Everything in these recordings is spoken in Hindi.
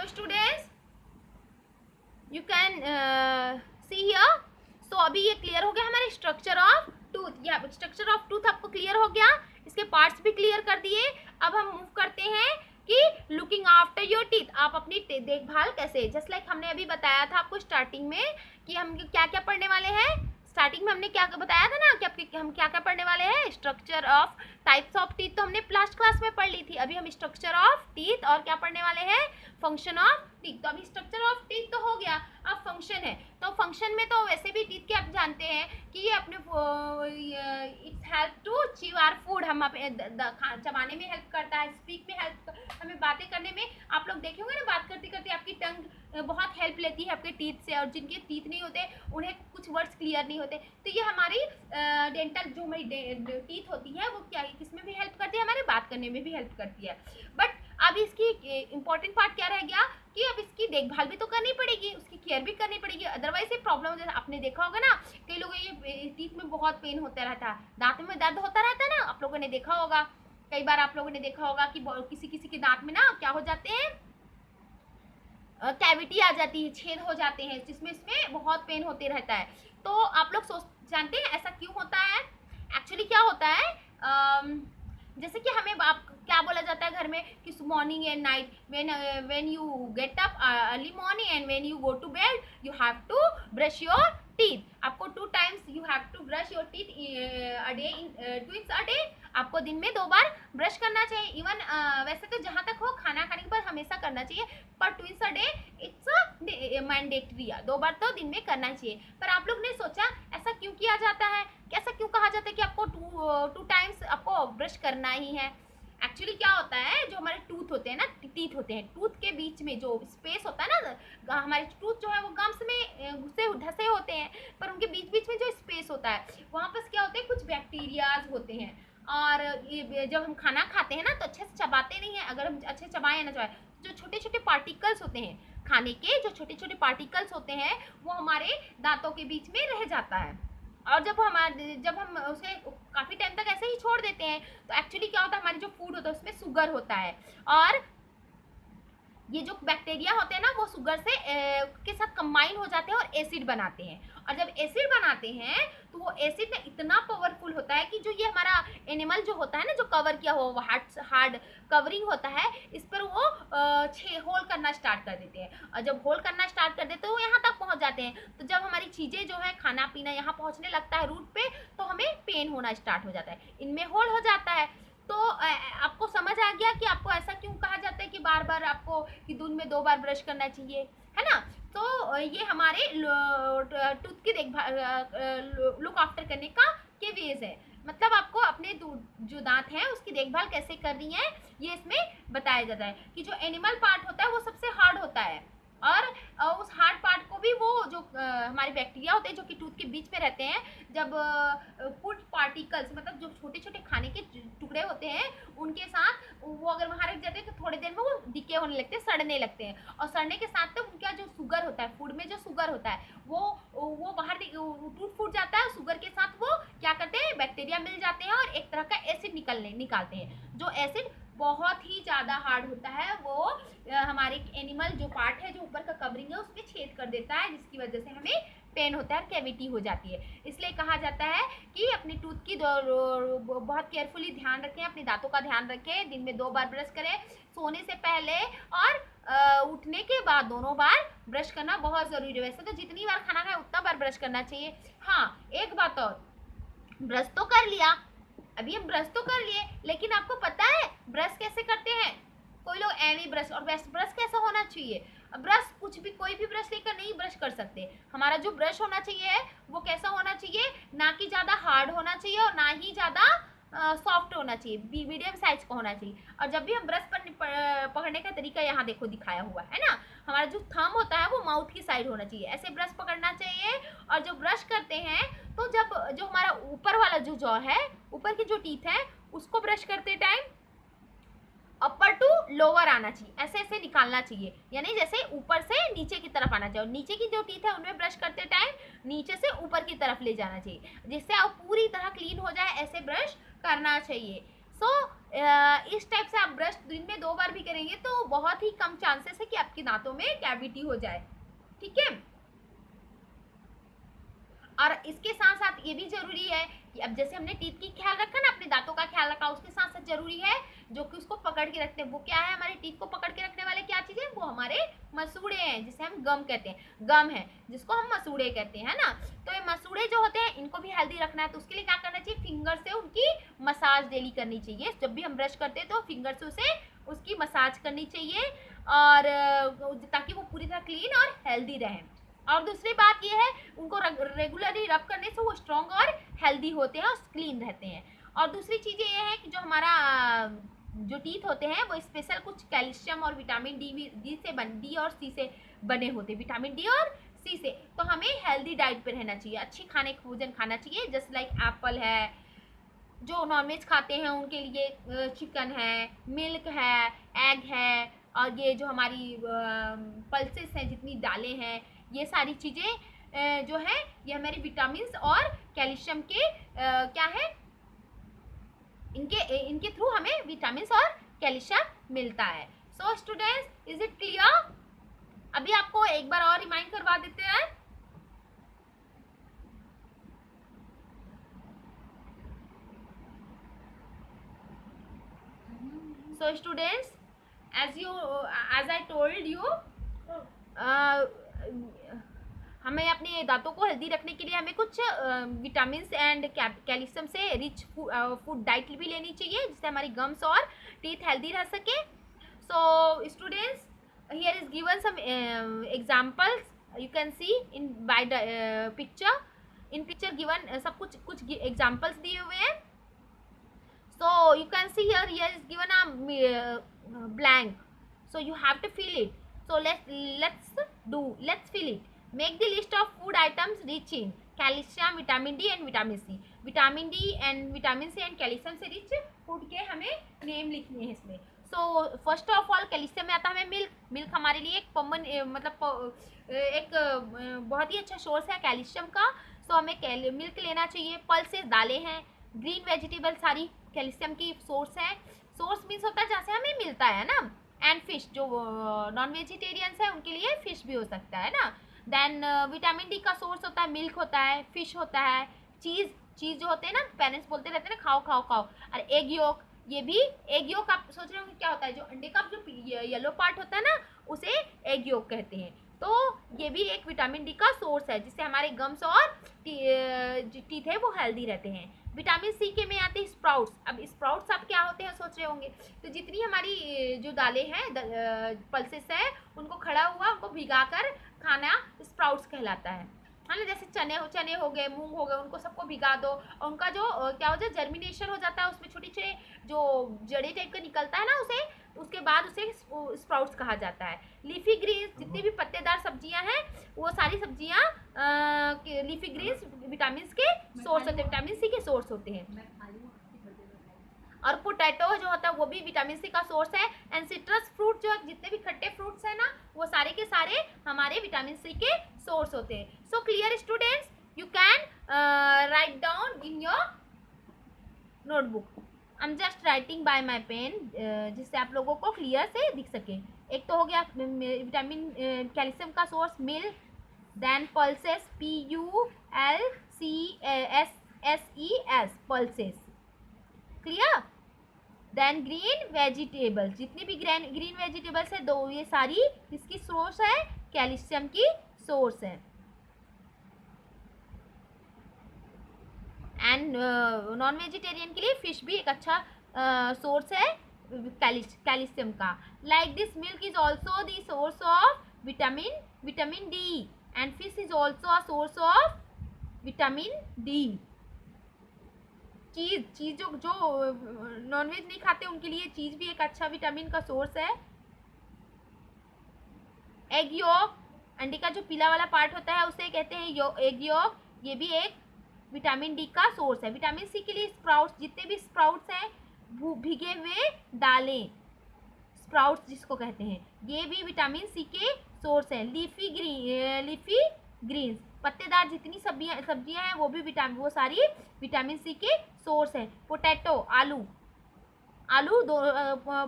So students, you can see here. So अभी ये क्लियर हो गया हमारे स्ट्रक्चर ऑफ टूथ। या स्ट्रक्चर ऑफ टूथ आपको क्लियर हो गया, इसके पार्ट्स भी क्लियर कर दिए। अब हम मूव करते हैं कि लुकिंग आफ्टर योर टीथ, आप अपनी देखभाल कैसे, जस्ट लाइक हमने अभी बताया था आपको स्टार्टिंग में कि हम क्या क्या पढ़ने वाले हैं। स्टार्टिंग में हमने क्या बताया था ना कि हम क्या क्या पढ़ने वाले हैं। Structure of types of teeth तो हमने लास्ट क्लास में पढ़ ली थी। अभी हम स्ट्रक्चर ऑफ टीथ और क्या पढ़ने वाले हैं, फंक्शन ऑफ टीथ। तो अभी स्ट्रक्चर ऑफ टीथ तो हो गया, अब फंक्शन है। तो फंक्शन में तो वैसे भी टीथ के आप जानते हैं कि ये अपने it's help to chew our food, हम चबाने में हेल्प करता है, स्पीक में हेल्प, हमें बातें करने में। आप लोग देखे होंगे ना, बात करते करते आपकी टंग बहुत हेल्प लेती है आपके टीथ से, और जिनके टीथ नहीं होते उन्हें कुछ वर्ड्स क्लियर नहीं होते। तो ये हमारी डेंटल जो हमारी टीथ होती है वो क्या है, किसमें भी हेल्प करती है, हमारे बात करने में भी हेल्प करती है। बट अब इसकी इम्पोर्टेंट पार्ट क्या रह गया कि अब इसकी देखभाल भी तो करनी पड़ेगी, उसकी केयर भी करनी पड़ेगी, अदरवाइज ये प्रॉब्लम, जैसे आपने देखा होगा ना कई लोगों ये टीथ में बहुत पेन होता रहता है, दांत में दर्द होता रहता है ना, आप लोगों ने देखा होगा। कई बार आप लोगों ने देखा होगा कि किसी किसी के दांत में ना क्या हो जाते हैं, कैविटी आ जाती है, छेद हो जाते हैं, जिसमें इसमें बहुत पेन होते रहता है। तो आप लोग जानते हैं ऐसा क्यों होता है। एक्चुअली क्या होता है, जैसे कि हमें क्या बोला जाता है घर में कि morning and night, when you get up early morning and when you go to bed you have to brush your teeth. आपको 2 times you have to brush your teeth a day, twins a day. आपको दिन में 2 बार ब्रश करना चाहिए। इवन वैसे तो जहाँ तक हो खाना खाने के बाद हमेशा करना चाहिए, पर twins a day it's mandatory, 2 बार तो दिन में करना चाहिए। पर आप लोग ने सोचा ऐसा क्यों किया जाता है, ऐसा क्यों कहा जाता है कि आपको 2 टाइम्स आपको ब्रश करना ही है। एक्चुअली क्या होता है, जो हमारे टूथ होते हैं ना, टीथ होते हैं, टूथ के बीच में जो स्पेस होता है ना, हमारे टूथ जो है वो गम्स में घुसे ढसे होते हैं, पर उनके बीच बीच में जो स्पेस होता है वहाँ पर क्या होते हैं, कुछ बैक्टीरियाज होते हैं। और ये जब हम खाना खाते हैं ना तो अच्छे से चबाते नहीं हैं। अगर हम अच्छे चबाएं ना चबाएं, जो छोटे छोटे पार्टिकल्स होते हैं खाने के, जो छोटे छोटे पार्टिकल्स होते हैं वो हमारे दांतों के बीच में रह जाता है। और जब हम उसे काफ़ी टाइम तक ऐसे ही छोड़ देते हैं तो एक्चुअली क्या होता है, हमारी जो फूड होता है उसमें शुगर होता है, और ये जो बैक्टीरिया होते हैं ना वो शुगर से के साथ कंबाइन हो जाते हैं और एसिड बनाते हैं। और जब एसिड बनाते हैं तो वो एसिड ना इतना पावरफुल होता है कि जो ये हमारा एनिमल जो होता है ना, जो कवर किया हुआ हार्ड कवरिंग होता है, इस पर वो होल करना स्टार्ट कर देते हैं। और जब होल करना स्टार्ट कर देते हैं वो यहाँ तक पहुँच जाते हैं। तो जब हमारी चीज़ें जो है खाना पीना यहाँ पहुँचने लगता है रूट पे, तो हमें पेन होना स्टार्ट हो जाता है, इनमें होल हो जाता है। तो आपको समझ आ गया कि आपको ऐसा क्यों कहा जाता है कि बार बार आपको कि दिन में 2 बार ब्रश करना चाहिए, है ना। तो ये हमारे टूथ की देखभाल लुक आफ्टर करने का के वेज है। मतलब आपको अपने जो दांत हैं उसकी देखभाल कैसे करनी है ये इसमें बताया जाता है। कि जो एनिमल पार्ट होता है वो सबसे हार्ड होता है, और उस हार्ड पार्ट को भी वो जो हमारे बैक्टीरिया होते हैं जो कि टूथ के बीच में रहते हैं, जब फूड पार्टिकल्स मतलब जो छोटे छोटे खाने के टुकड़े होते हैं उनके साथ वो अगर वहाँ रख जाते हैं तो थोड़ी देर में वो डिके होने लगते हैं, सड़ने लगते हैं। और सड़ने के साथ तो उनका जो शुगर होता है, फूड में जो शुगर होता है वो बाहर टूट फूट जाता है। शुगर के साथ वो क्या करते हैं, बैक्टीरिया मिल जाते हैं और एक तरह का एसिड निकालते हैं। जो एसिड बहुत ही ज़्यादा हार्ड होता है, वो हमारे एनिमल जो पार्ट है, जो ऊपर का कवरिंग है, उसमें छेद कर देता है, जिसकी वजह से हमें पेन होता है, कैविटी हो जाती है। इसलिए कहा जाता है कि अपने टूथ की बहुत केयरफुली ध्यान रखें, अपने दांतों का ध्यान रखें, दिन में 2 बार ब्रश करें, सोने से पहले और उठने के बाद दोनों बार ब्रश करना बहुत ज़रूरी है। वैसे तो जितनी बार खाना खाए उतना बार ब्रश करना चाहिए। हाँ, एक बात और, ब्रश तो कर लिया, अभी हम ब्रश तो कर लिए, लेकिन आपको पता है ब्रश कैसे करते हैं। कोई लोग एवी ब्रश, और ब्रश कैसा होना चाहिए, ब्रश कुछ भी कोई भी ब्रश लेकर नहीं ब्रश कर सकते। हमारा जो ब्रश होना चाहिए वो कैसा होना चाहिए, ना कि ज़्यादा हार्ड होना चाहिए और ना ही ज़्यादा सॉफ्ट होना चाहिए, मीडियम साइज का होना चाहिए। और जब भी हम ब्रश पकड़ने का तरीका यहाँ देखो दिखाया हुआ है ना, हमारा जो थंब होता है वो माउथ की साइड होना चाहिए, ऐसे ब्रश पकड़ना चाहिए। और जब ब्रश करते हैं तो जब जो हमारा ऊपर वाला जो जॉ है, ऊपर की जो टीथ है, उसको ब्रश करते टाइम अपर टू लोअर आना चाहिए, ऐसे ऐसे निकालना चाहिए, यानी जैसे ऊपर से नीचे की तरफ आना चाहिए। और नीचे की जो टीथ है उनमें ब्रश करते टाइम नीचे से ऊपर की तरफ ले जाना चाहिए, जिससे आप पूरी तरह क्लीन हो जाए, ऐसे ब्रश करना चाहिए। सो इस टाइप से आप ब्रश दिन में 2 बार भी करेंगे तो बहुत ही कम चांसेस है कि आपके दांतों में कैविटी हो जाए, ठीक है। और इसके साथ साथ ये भी जरूरी है कि अब जैसे हमने टीथ की ख्याल रखा ना, अपने दांतों का ख्याल रखा, उसके साथ साथ जरूरी है जो कि उसको पकड़ के रखते हैं, वो क्या है, हमारे टीथ को पकड़ के रखने वाले क्या चीजें, वो हमारे मसूड़े हैं, जिसे हम गम कहते हैं, गम है जिसको हम मसूड़े कहते हैं ना। तो ये मसूड़े जो होते हैं इनको भी हेल्दी रखना है, तो उसके लिए क्या करना चाहिए, फिंगर से उनकी मसाज डेली करनी चाहिए। जब भी हम ब्रश करते हैं तो फिंगर से उसे उसकी मसाज करनी चाहिए, और ताकि वो पूरी तरह क्लीन और हेल्दी रहे। और दूसरी बात ये है, उनको रेगुलरली रब करने से वो स्ट्रॉन्ग और हेल्दी होते हैं और क्लीन रहते हैं। और दूसरी चीज़ें ये है कि जो हमारा जो टीथ होते हैं वो स्पेशल कुछ कैल्शियम और विटामिन डी और सी से बने होते हैं, विटामिन डी और सी से। तो हमें हेल्दी डाइट पे रहना चाहिए, अच्छी खाने भोजन खाना चाहिए, जस्ट लाइक एप्पल है, जो नॉनवेज खाते हैं उनके लिए चिकन है, मिल्क है, एग है, और ये जो हमारी पल्सेस हैं, जितनी दालें हैं, ये सारी चीज़ें जो है ये हमारे विटामिन्स और कैल्शियम के क्या है, इनके थ्रू हमें विटामिन्स और कैल्शियम मिलता है। सो स्टूडेंट्स, इज इट क्लियर? अभी आपको एक बार और रिमाइंड करवा देते हैं। So students, as I told you, हमें अपने दांतों को हेल्दी रखने के लिए हमें कुछ विटामिन एंड कैल्शियम से रिच फूड डाइट भी लेनी चाहिए, जिससे हमारी गम्स और टीथ हेल्दी रह सके। So students, here is given some examples, you can see in by the picture, in picture given सब कुछ एग्जांपल्स दिए हुए हैं। So you can see here is given a blank, so you have to fill it. So let's fill it. Make the list of food items rich in calcium, vitamin D and vitamin C. Vitamin D and vitamin C and calcium से rich food के हमें नेम लिखने हैं इसमें। So first of all calcium में आता है हमें मिल्क हमारे लिए एक कॉमन एक बहुत ही अच्छा सोर्स है कैल्शियम का। सो हमें मिल्क लेना चाहिए। पल्सेस दालें हैं, ग्रीन वेजिटेबल सारी कैल्शियम की सोर्स है। सोर्स मीन्स होता है जहाँ से हमें मिलता है ना। एंड फिश, जो नॉन वेजिटेरियंस है उनके लिए फिश भी हो सकता है ना। देन विटामिन डी का सोर्स होता है मिल्क होता है, फिश होता है, चीज़ जो होते हैं ना, पेरेंट्स बोलते रहते हैं ना खाओ खाओ खाओ। और एग योक, ये भी एग योक आप सोच रहे होंगे क्या होता है, जो अंडे का जो येलो पार्ट होता है ना उसे एग योक कहते हैं। तो ये भी एक विटामिन डी का सोर्स है, जिससे हमारे गम्स और टीथ है वो हेल्दी रहते हैं। विटामिन सी के में आते हैं स्प्राउट्स। अब स्प्राउट्स आप क्या होते हैं सोच रहे होंगे, तो जितनी हमारी जो दालें हैं, पल्सेस है, उनको खड़ा हुआ उनको भिगाकर खाना स्प्राउट्स कहलाता है ना। जैसे चने हो गए, मूंग हो गए, उनको सबको भिगा दो और उनका जो क्या हो जाए जर्मिनेशन हो जाता है, उसमें छोटे छोटे जो जड़े टाइप का निकलता है ना उसके बाद उसे स्प्राउट्स कहा जाता है। लीफी ग्रीन्स, जितनी भी पत्तेदार सब्जियां हैं वो सारी सब्जियां लीफी ग्रीन्स विटामिन के सोर्स होते हैं, विटामिन सी के सोर्स होते हैं। और पोटैटो जो होता है वो भी विटामिन सी का सोर्स है। एंड सिट्रस फ्रूट, जो जितने भी खट्टे फ्रूट्स हैं ना वो सारे के सारे हमारे विटामिन सी के सोर्स होते हैं। So clear students, you can write down in your notebook. I am just writing by my pen, जिससे आप लोगों को क्लियर से दिख सके। एक तो हो गया विटामिन कैल्शियम का source milk, then pulses PULCES pulses, clear. Then green vegetables, जितनी भी ग्रीन वेजिटेबल्स है दो, ये सारी किसकी सोर्स है, कैल्शियम की सोर्स है। एंड नॉन वेजिटेरियन के लिए फिश भी एक अच्छा सोर्स है कैल्शियम का। Like this milk is also the source of vitamin D and fish is also a source of vitamin D. चीज़ जो नॉनवेज नहीं खाते उनके लिए चीज़ भी एक अच्छा विटामिन का सोर्स है। एग योक, अंडे का जो पीला वाला पार्ट होता है उसे कहते हैं एग योक, ये भी एक विटामिन डी का सोर्स है। विटामिन सी के लिए स्प्राउट्स, जितने भी स्प्राउट्स हैं, भीगे हुए दालें, स्प्राउट्स जिसको कहते हैं, ये भी विटामिन सी के सोर्स है। लीफी ग्रीन्स, पत्तेदार जितनी सब्जियां हैं वो भी वो सारी विटामिन सी के सोर्स है। पोटैटो, आलू, आलू,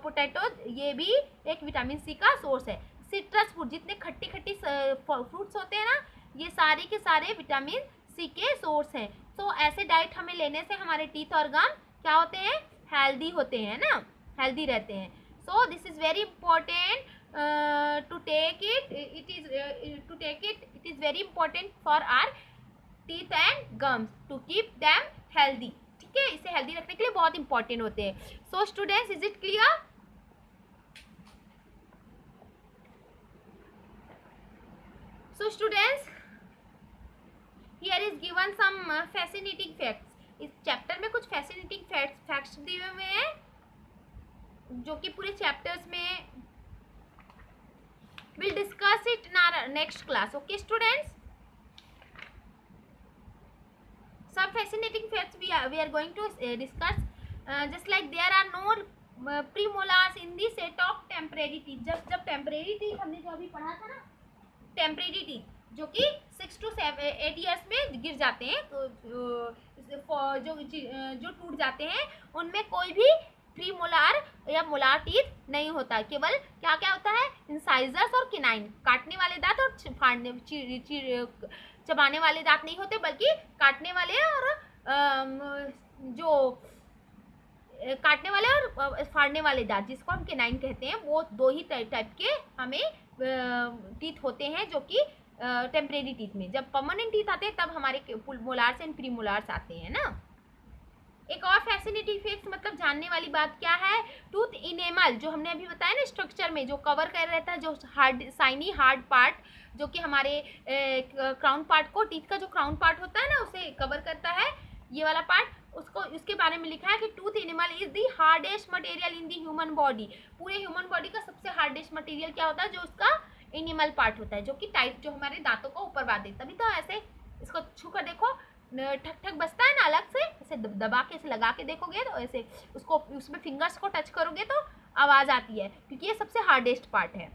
पोटैटो, ये भी एक विटामिन सी का सोर्स है। सिट्रस फ्रूट, जितने खट्टी खट्टी फ्रूट्स होते हैं ना, ये सारे के सारे विटामिन सी के सोर्स हैं। तो ऐसे डाइट हमें लेने से हमारे टीथ और गम क्या होते हैं, हेल्दी होते हैं ना, हेल्दी रहते हैं। So this is very important to take it. It is very important for our teeth and gums to keep them healthy. ठीक है, इसे हेल्दी रखने के लिए बहुत इंपॉर्टेंट होते हैं। So students, is it clear? So students, here is given some fascinating facts. इस चैप्टर में कुछ फैसिनेटिंग फैक्ट्स दिए हुए हैं, जो कि पूरे चैप्टर्स में we'll discuss it in our next class. Okay students, some fascinating facts we are going to discuss. Just like there are no premolars in the set of temporary teeth. जब temporary teeth हमने जो अभी पढ़ा था ना, temporary teeth जो कि 6 to 8 years में गिर जाते हैं, जो टूट जाते हैं, उनमें कोई भी प्रीमोलार या मोलार टीथ नहीं होता है। केवल क्या क्या होता है, इंसाइजर्स और किनाइन, काटने वाले दांत और चबाने वाले दांत नहीं होते, बल्कि काटने वाले और जो काटने वाले और फाड़ने वाले दांत, जिसको हम किनाइन कहते हैं, वो दो ही टाइप के हमें टीथ होते हैं, जो कि टेम्परेरी टीथ में। जब परमानेंट टीथ आते हैं तब हमारे मोलार्स एंड प्रीमोलार्स आते हैं ना। एक और फैसिनेटिंग फैक्ट, मतलब जानने वाली बात क्या है, टूथ इनेमल, जो हमने अभी बताया ना स्ट्रक्चर में, जो कवर कर रहता है, जो हार्ड साइनी हार्ड पार्ट, जो कि हमारे क्राउन पार्ट को, टीथ का जो क्राउन पार्ट होता है ना, उसे कवर करता है, ये वाला पार्ट, उसको इसके बारे में लिखा है कि tooth enamel is the hardest material in the human body. पूरे ह्यूमन बॉडी का सबसे हार्डेस्ट मटेरियल क्या होता है, जो उसका इनेमल पार्ट होता है, जो कि टाइट, जो हमारे दांतों को ऊपर बांध देता है। तभी तो ऐसे इसको छू कर देखो, ठक ठक बजता है ना, अलग से ऐसे दबा के ऐसे लगा के देखोगे तो ऐसे उसको, उसमें फिंगर्स को टच करोगे तो आवाज आती है, क्योंकि ये सबसे हार्डेस्ट पार्ट है।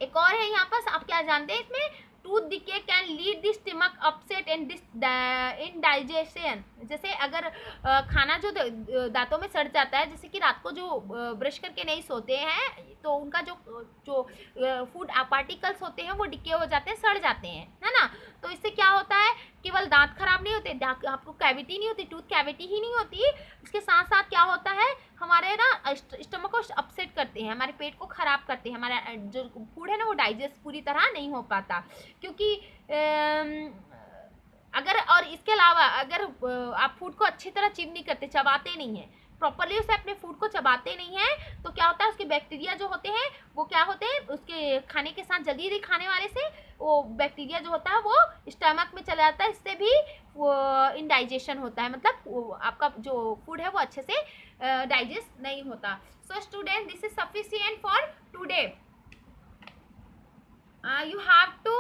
एक और है यहाँ पर, आप क्या जानते हैं इसमें, tooth decay can lead the stomach upset and indigestion. जैसे अगर खाना जो दांतों में सड़ जाता है, जैसे कि रात को जो ब्रश करके नहीं सोते हैं, तो उनका जो फूड पार्टिकल्स होते हैं वो डिके हो जाते हैं, सड़ जाते हैं, है ना। तो इससे क्या होता है, केवल दांत खराब नहीं होते, आपको कैविटी नहीं होती, टूथ कैविटी ही नहीं होती, उसके साथ साथ क्या होता है, हमारे ना स्टमक को अपसेट करते हैं, हमारे पेट को खराब करते हैं, हमारा जो फूड है ना वो डाइजेस्ट पूरी तरह नहीं हो पाता, क्योंकि अगर, और इसके अलावा अगर आप फूड को अच्छी तरह चिव नहीं करते, चबाते नहीं हैं प्रॉपरली, उसे अपने फूड को चबाते नहीं हैं, तो क्या होता है, उसके बैक्टीरिया जो होते हैं वो क्या होते हैं, उसके खाने के साथ जल्दी जल्दी खाने वाले से वो बैक्टीरिया जो होता है वो स्टमक में चला जाता है, इससे भी वो इनडाइजेशन होता है, मतलब आपका जो फूड है वो अच्छे से डाइजेस्ट नहीं होता। So student, this is sufficient for today. You have to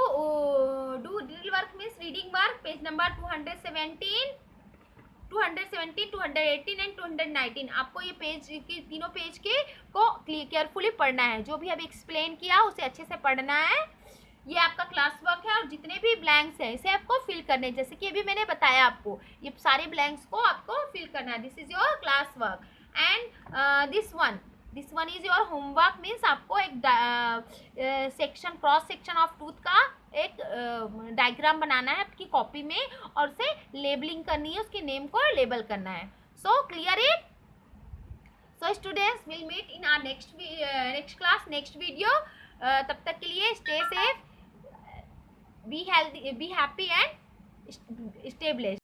do drill work, means reading work, page number 217, 218 and 219। आपको ये पेज की, तीनों पेज के को केयरफुली पढ़ना है, जो भी अभी एक्सप्लेन किया उसे अच्छे से पढ़ना है। ये आपका क्लास वर्क है, और जितने भी ब्लैंक्स हैं इसे आपको फिल करने हैं, जैसे कि अभी मैंने बताया आपको, ये सारे ब्लैंक्स को आपको फिल करना है। This is your class work and this one is your homework, means आपको एक section, cross section of tooth का एक डायग्राम बनाना है आपकी कॉपी में, और उसे लेबलिंग करनी है, उसके नेम को लेबल करना है। So clear it? So students, will meet in our next class, next video. तब तक के लिए stay safe, be healthy, be happy and stay blessed.